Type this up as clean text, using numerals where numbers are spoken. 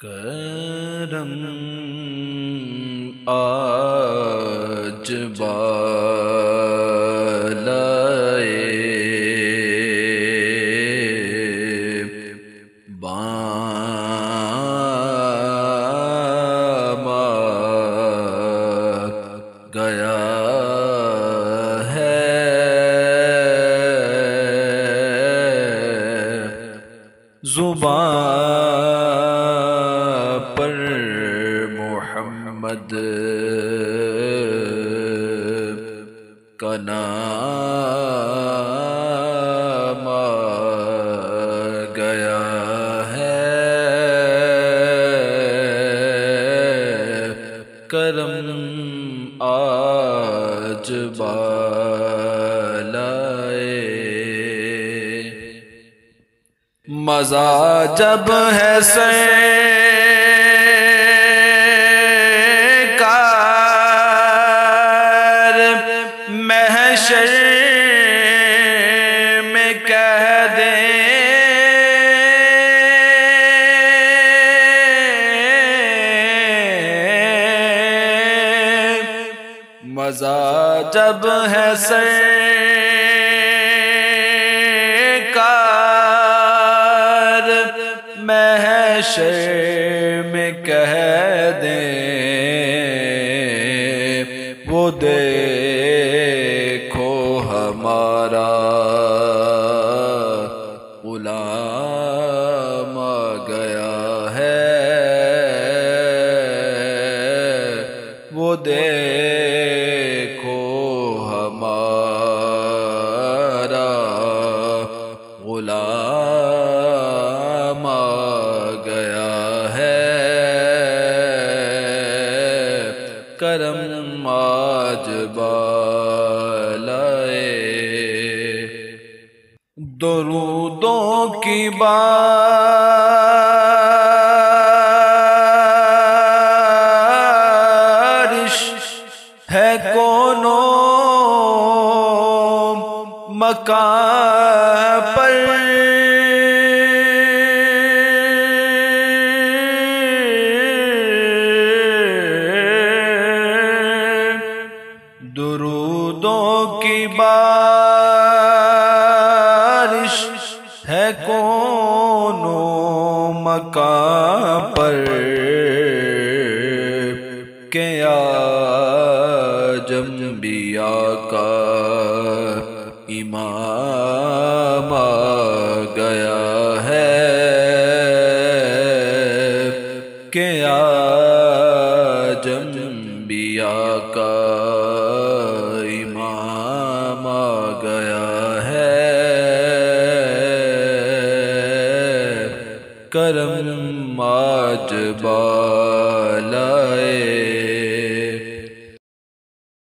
کرم آج بالائے بام آ گیا ہے زبان پر محمد کا نام آ گیا ہے کرم آج بالائے مزہ جب ہے سرکار محشر میں کہہ دیں مزہ جب ہے سرکار محشر میں کہہ دیں وہ دیکھو ہمارا غلام آ گیا ہے وہ دیکھو ہمارا غلام آ گیا ہے کرم آج بالائے درودوں کی بارش ہے کونوں مکان پر درودوں کی بارش ہے کونوں مکان پر کہ آج انبیاء کا امام آ گیا ہے کہ آج انبیاء کا امام آ گیا ہے کرم آج بالائے